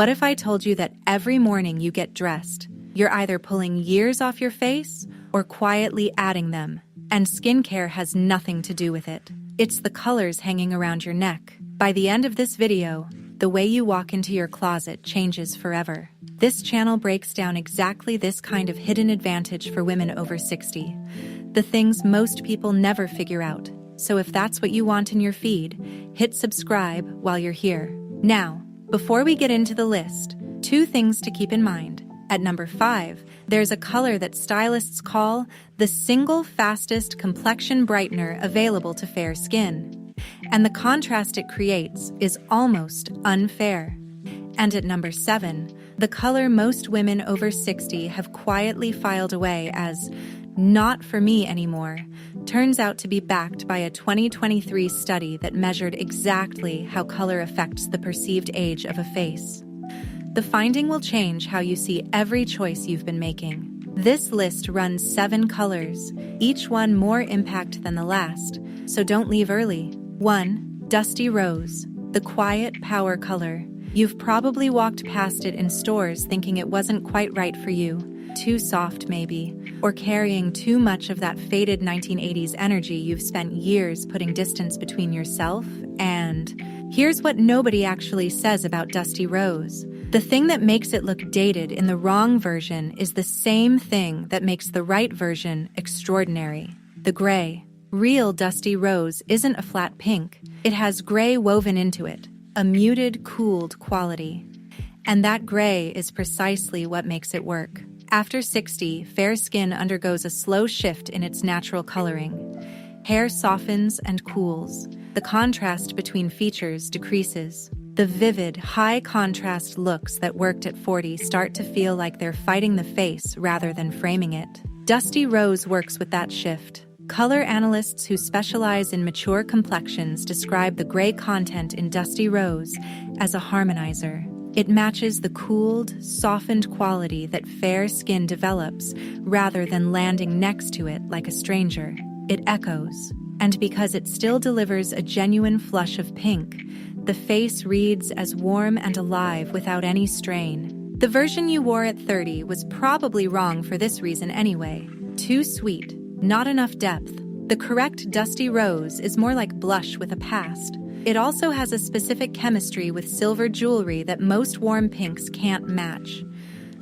What if I told you that every morning you get dressed, you're either pulling years off your face or quietly adding them, and skincare has nothing to do with it? It's the colors hanging around your neck. By the end of this video, the way you walk into your closet changes forever. This channel breaks down exactly this kind of hidden advantage for women over 60. The things most people never figure out. So if that's what you want in your feed, hit subscribe while you're here. Now, before we get into the list, 2 things to keep in mind. At number 5, there's a color that stylists call the single fastest complexion brightener available to fair skin. And the contrast it creates is almost unfair. And at number 7, the color most women over 60 have quietly filed away as not for me anymore, turns out to be backed by a 2023 study that measured exactly how color affects the perceived age of a face. The finding will change how you see every choice you've been making. This list runs 7 colors, each one more impact than the last, so don't leave early. 1. Dusty Rose, the quiet power color. You've probably walked past it in stores thinking it wasn't quite right for you, too soft maybe, or carrying too much of that faded 1980s energy you've spent years putting distance between yourself and... Here's what nobody actually says about Dusty Rose. The thing that makes it look dated in the wrong version is the same thing that makes the right version extraordinary. The gray. Real Dusty Rose isn't a flat pink. It has gray woven into it, a muted, cooled quality. And that gray is precisely what makes it work. After 60, fair skin undergoes a slow shift in its natural coloring. Hair softens and cools. The contrast between features decreases. The vivid, high-contrast looks that worked at 40 start to feel like they're fighting the face rather than framing it. Dusty Rose works with that shift. Color analysts who specialize in mature complexions describe the gray content in Dusty Rose as a harmonizer. It matches the cooled, softened quality that fair skin develops rather than landing next to it like a stranger. It echoes. And because it still delivers a genuine flush of pink, the face reads as warm and alive without any strain. The version you wore at 30 was probably wrong for this reason anyway. Too sweet, not enough depth. The correct Dusty Rose is more like blush with a past. It also has a specific chemistry with silver jewelry that most warm pinks can't match.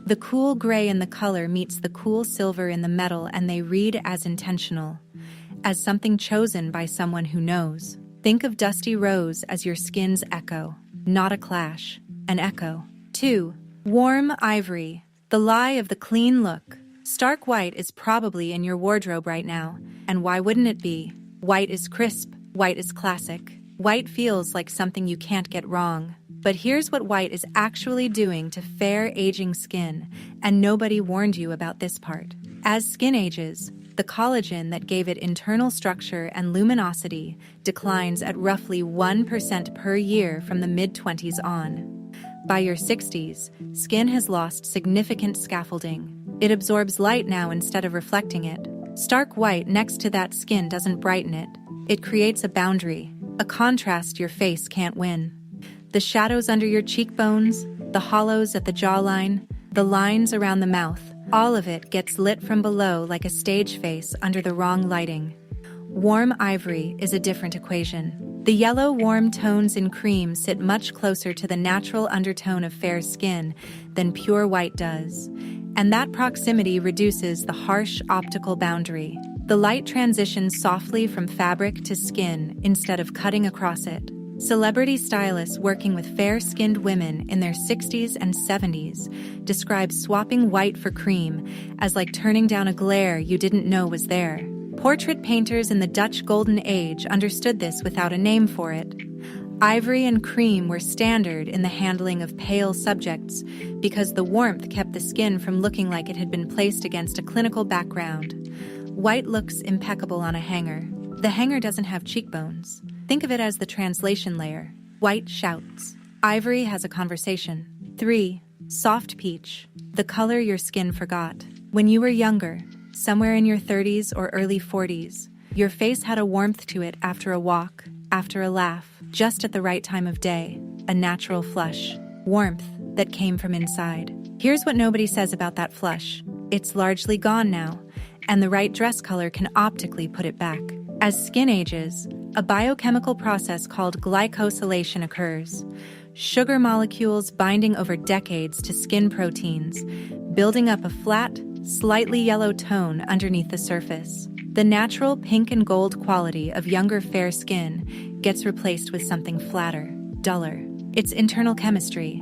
The cool gray in the color meets the cool silver in the metal, and they read as intentional, as something chosen by someone who knows. Think of Dusty Rose as your skin's echo, not a clash, an echo. 2. Warm Ivory, the lie of the clean look. Stark white is probably in your wardrobe right now, and why wouldn't it be? White is crisp, white is classic. White feels like something you can't get wrong. But here's what white is actually doing to fair, aging skin, and nobody warned you about this part. As skin ages, the collagen that gave it internal structure and luminosity declines at roughly 1% per year from the mid-20s on. By your 60s, skin has lost significant scaffolding. It absorbs light now instead of reflecting it. Stark white next to that skin doesn't brighten it. It creates a boundary, a contrast your face can't win. The shadows under your cheekbones, the hollows at the jawline, the lines around the mouth, all of it gets lit from below like a stage face under the wrong lighting. Warm Ivory is a different equation. The yellow warm tones in cream sit much closer to the natural undertone of fair skin than pure white does, and that proximity reduces the harsh optical boundary. The light transitions softly from fabric to skin instead of cutting across it. Celebrity stylists working with fair-skinned women in their 60s and 70s describe swapping white for cream as like turning down a glare you didn't know was there. Portrait painters in the Dutch Golden Age understood this without a name for it. Ivory and cream were standard in the handling of pale subjects because the warmth kept the skin from looking like it had been placed against a clinical background. White looks impeccable on a hanger. The hanger doesn't have cheekbones. Think of it as the translation layer. White shouts. Ivory has a conversation. 3. Soft Peach, the color your skin forgot. When you were younger, somewhere in your 30s or early 40s, your face had a warmth to it after a walk, after a laugh, just at the right time of day, a natural flush. Warmth, that came from inside. Here's what nobody says about that flush. It's largely gone now, and the right dress color can optically put it back. As skin ages, a biochemical process called glycosylation occurs. Sugar molecules binding over decades to skin proteins, building up a flat, slightly yellow tone underneath the surface. The natural pink and gold quality of younger fair skin gets replaced with something flatter, duller. It's internal chemistry,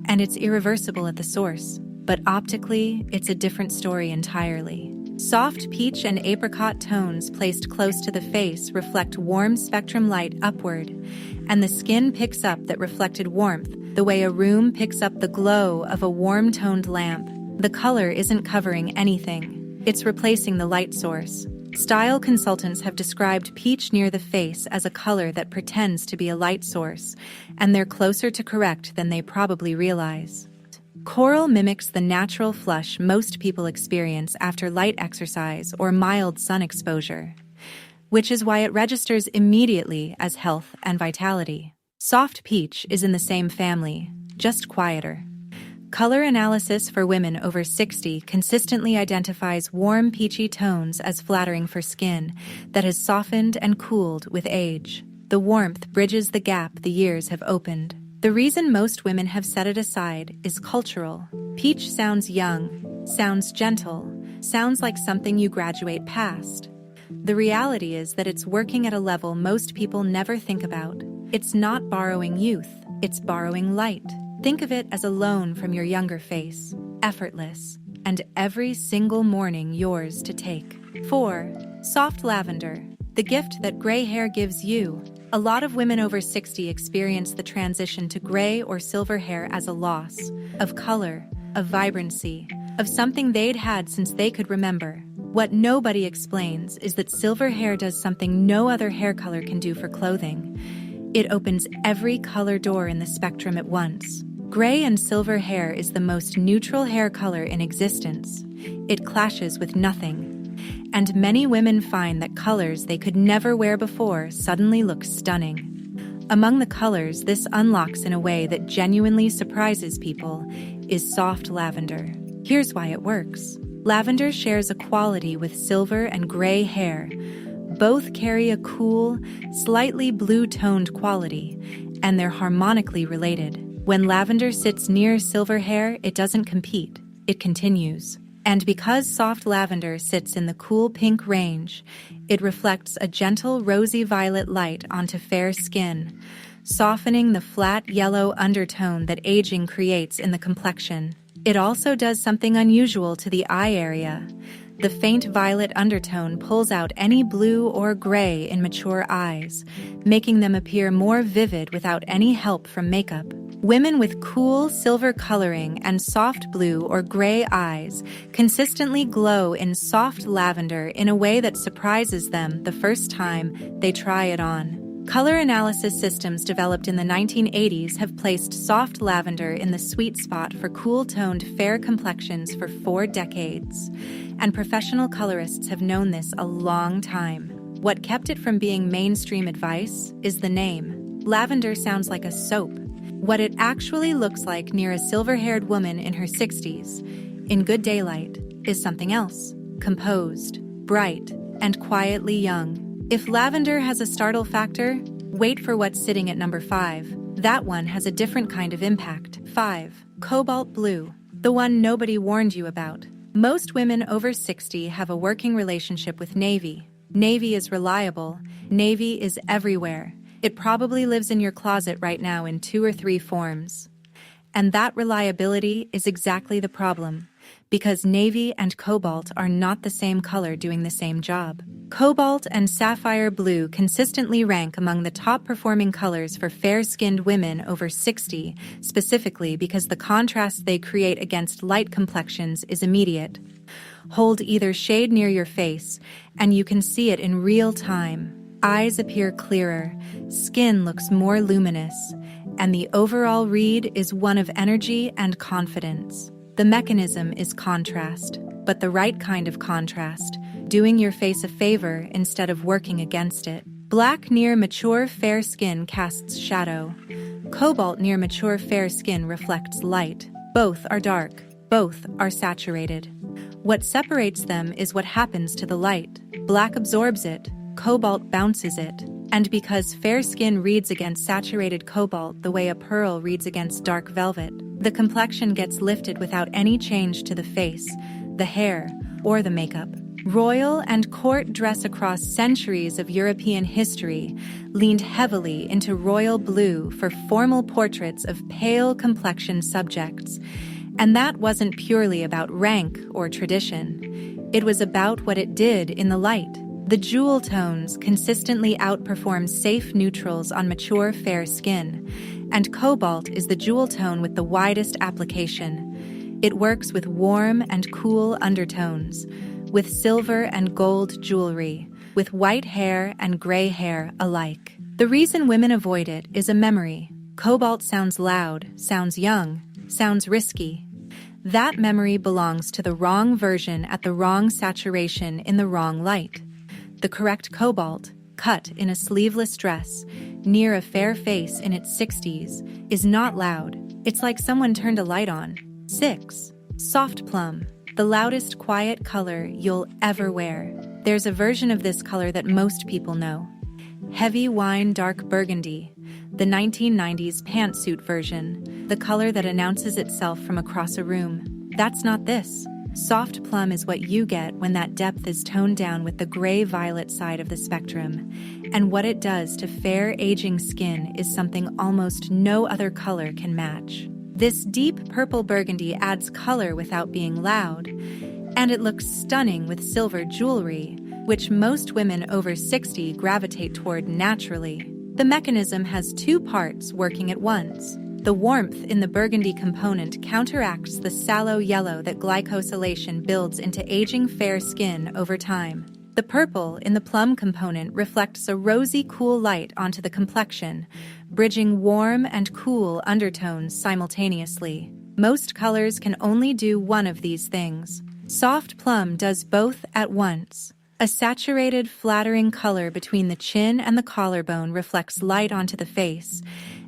and it's irreversible at the source. But optically, it's a different story entirely. Soft peach and apricot tones placed close to the face reflect warm spectrum light upward, and the skin picks up that reflected warmth the way a room picks up the glow of a warm-toned lamp. The color isn't covering anything. It's replacing the light source. Style consultants have described peach near the face as a color that pretends to be a light source, and they're closer to correct than they probably realize. Coral mimics the natural flush most people experience after light exercise or mild sun exposure, which is why it registers immediately as health and vitality. Soft peach is in the same family, just quieter. Color analysis for women over 60 consistently identifies warm peachy tones as flattering for skin that has softened and cooled with age. The warmth bridges the gap the years have opened. The reason most women have set it aside is cultural. Peach sounds young, sounds gentle, sounds like something you graduate past. The reality is that it's working at a level most people never think about. It's not borrowing youth, it's borrowing light. Think of it as a loan from your younger face, effortless, and every single morning yours to take. 4. Soft lavender, the gift that gray hair gives you. A lot of women over 60 experience the transition to gray or silver hair as a loss of color, of vibrancy, of something they'd had since they could remember. What nobody explains is that silver hair does something no other hair color can do for clothing. It opens every color door in the spectrum at once. Gray and silver hair is the most neutral hair color in existence. It clashes with nothing. And many women find that colors they could never wear before suddenly look stunning. Among the colors this unlocks in a way that genuinely surprises people is soft lavender. Here's why it works. Lavender shares a quality with silver and gray hair. Both carry a cool, slightly blue-toned quality, and they're harmonically related. When lavender sits near silver hair, it doesn't compete, it continues. And because soft lavender sits in the cool pink range, it reflects a gentle rosy violet light onto fair skin, softening the flat yellow undertone that aging creates in the complexion. It also does something unusual to the eye area. The faint violet undertone pulls out any blue or gray in mature eyes, making them appear more vivid without any help from makeup. Women with cool silver coloring and soft blue or gray eyes consistently glow in soft lavender in a way that surprises them the first time they try it on. Color analysis systems developed in the 1980s have placed soft lavender in the sweet spot for cool-toned fair complexions for 4 decades, and professional colorists have known this a long time. What kept it from being mainstream advice is the name. Lavender sounds like a soap. What it actually looks like near a silver-haired woman in her 60s, in good daylight, is something else. Composed, bright, and quietly young. If lavender has a startle factor, wait for what's sitting at number 5. That one has a different kind of impact. 5. Cobalt blue, the one nobody warned you about. Most women over 60 have a working relationship with navy. Navy is reliable. Navy is everywhere. It probably lives in your closet right now in 2 or 3 forms. And that reliability is exactly the problem, because navy and cobalt are not the same color doing the same job. Cobalt and sapphire blue consistently rank among the top-performing colors for fair-skinned women over 60, specifically because the contrast they create against light complexions is immediate. Hold either shade near your face, and you can see it in real time. Eyes appear clearer, skin looks more luminous, and the overall read is one of energy and confidence. The mechanism is contrast, but the right kind of contrast, doing your face a favor instead of working against it. Black near mature fair skin casts shadow. Cobalt near mature fair skin reflects light. Both are dark. Both are saturated. What separates them is what happens to the light. Black absorbs it, cobalt bounces it. And because fair skin reads against saturated cobalt the way a pearl reads against dark velvet, the complexion gets lifted without any change to the face, the hair, or the makeup. Royal and court dress across centuries of European history leaned heavily into royal blue for formal portraits of pale-complexioned subjects. And that wasn't purely about rank or tradition. It was about what it did in the light. The jewel tones consistently outperform safe neutrals on mature fair skin, and cobalt is the jewel tone with the widest application. It works with warm and cool undertones, with silver and gold jewelry, with white hair and gray hair alike. The reason women avoid it is a memory. Cobalt sounds loud, sounds young, sounds risky. That memory belongs to the wrong version at the wrong saturation in the wrong light. The correct cobalt, cut in a sleeveless dress, near a fair face in its 60s, is not loud. It's like someone turned a light on. 6. Soft plum, the loudest quiet color you'll ever wear. There's a version of this color that most people know. Heavy wine dark burgundy, the 1990s pantsuit version, the color that announces itself from across a room. That's not this. Soft plum is what you get when that depth is toned down with the gray-violet side of the spectrum. And what it does to fair, aging skin is something almost no other color can match. This deep purple burgundy adds color without being loud, and it looks stunning with silver jewelry, which most women over 60 gravitate toward naturally. The mechanism has two parts working at once. The warmth in the burgundy component counteracts the sallow yellow that glycosylation builds into aging fair skin over time. The purple in the plum component reflects a rosy, cool light onto the complexion, bridging warm and cool undertones simultaneously. Most colors can only do one of these things. Soft plum does both at once. A saturated, flattering color between the chin and the collarbone reflects light onto the face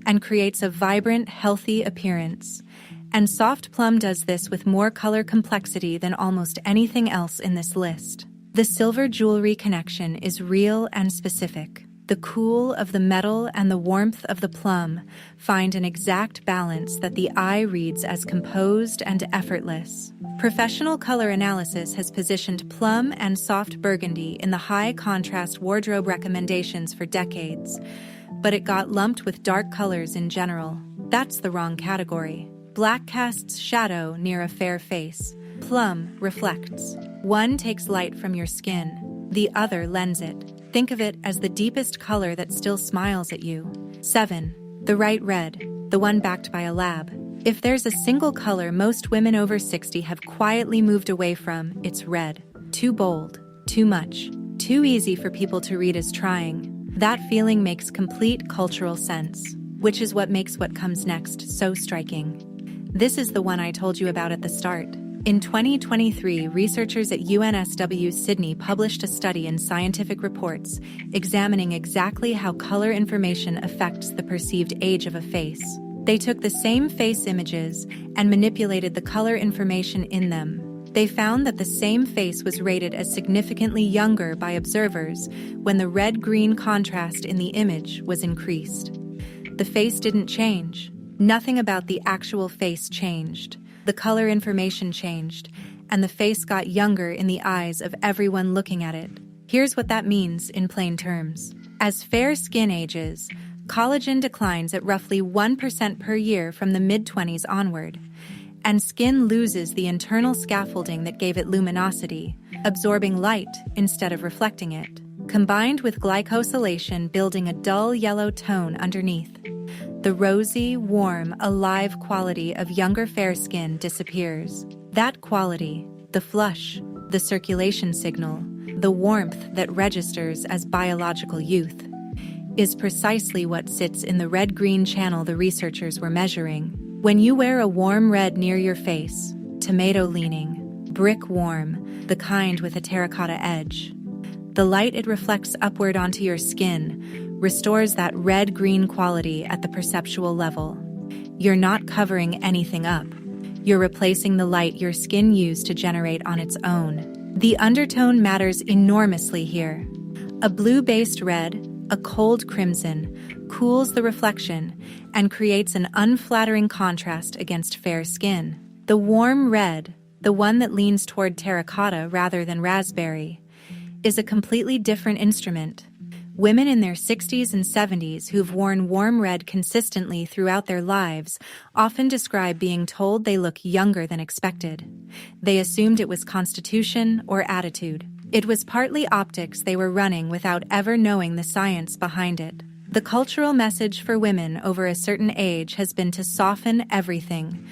and creates a vibrant, healthy appearance. And soft plum does this with more color complexity than almost anything else in this list. The silver jewelry connection is real and specific. The cool of the metal and the warmth of the plum find an exact balance that the eye reads as composed and effortless. Professional color analysis has positioned plum and soft burgundy in the high contrast wardrobe recommendations for decades, but it got lumped with dark colors in general. That's the wrong category. Black casts shadow near a fair face. Plum reflects. One takes light from your skin. The other lends it. Think of it as the deepest color that still smiles at you. 7. The right red, the one backed by a lab. If there's a single color most women over 60 have quietly moved away from, it's red. Too bold, too much, too easy for people to read as trying. That feeling makes complete cultural sense, which is what makes what comes next so striking. This is the one I told you about at the start. In 2023, researchers at UNSW Sydney published a study in Scientific Reports examining exactly how color information affects the perceived age of a face. They took the same face images and manipulated the color information in them. They found that the same face was rated as significantly younger by observers when the red-green contrast in the image was increased. The face didn't change. Nothing about the actual face changed. The color information changed, and the face got younger in the eyes of everyone looking at it. Here's what that means in plain terms. As fair skin ages, collagen declines at roughly 1% per year from the mid-20s onward, and skin loses the internal scaffolding that gave it luminosity, absorbing light instead of reflecting it, combined with glycosylation building a dull yellow tone underneath. The rosy, warm, alive quality of younger fair skin disappears. That quality, the flush, the circulation signal, the warmth that registers as biological youth, is precisely what sits in the red-green channel the researchers were measuring. When you wear a warm red near your face, tomato-leaning, brick-warm, the kind with a terracotta edge, the light it reflects upward onto your skin restores that red-green quality at the perceptual level. You're not covering anything up. You're replacing the light your skin used to generate on its own. The undertone matters enormously here. A blue-based red, a cold crimson, cools the reflection and creates an unflattering contrast against fair skin. The warm red, the one that leans toward terracotta rather than raspberry, is a completely different instrument. Women in their 60s and 70s who've worn warm red consistently throughout their lives often describe being told they look younger than expected. They assumed it was constitution or attitude. It was partly optics they were running without ever knowing the science behind it. The cultural message for women over a certain age has been to soften everything,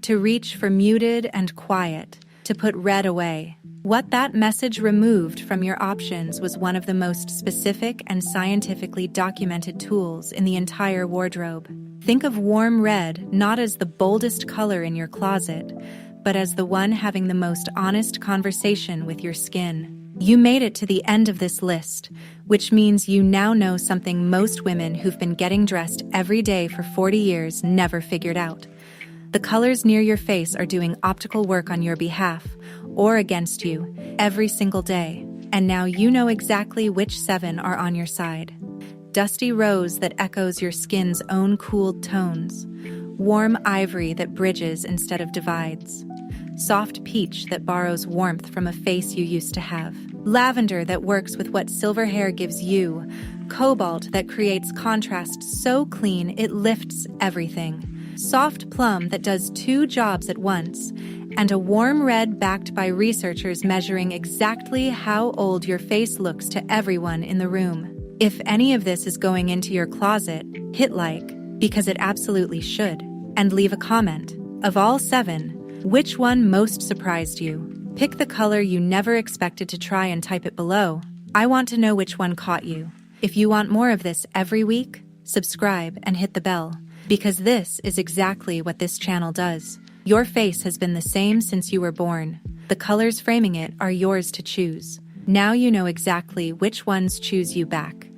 to reach for muted and quiet, to put red away. What that message removed from your options was one of the most specific and scientifically documented tools in the entire wardrobe. Think of warm red not as the boldest color in your closet, but as the one having the most honest conversation with your skin. You made it to the end of this list, which means you now know something most women who've been getting dressed every day for 40 years never figured out. The colors near your face are doing optical work on your behalf, or against you, every single day. And now you know exactly which 7 are on your side. Dusty rose that echoes your skin's own cooled tones. Warm ivory that bridges instead of divides. Soft peach that borrows warmth from a face you used to have. Lavender that works with what silver hair gives you. Cobalt that creates contrast so clean it lifts everything. Soft plum that does 2 jobs at once. And a warm red backed by researchers measuring exactly how old your face looks to everyone in the room. If any of this is going into your closet, hit like, because it absolutely should, and leave a comment. Of all 7, which one most surprised you? Pick the color you never expected to try and type it below. I want to know which one caught you. If you want more of this every week, subscribe and hit the bell, because this is exactly what this channel does. Your face has been the same since you were born. The colors framing it are yours to choose. Now you know exactly which ones choose you back.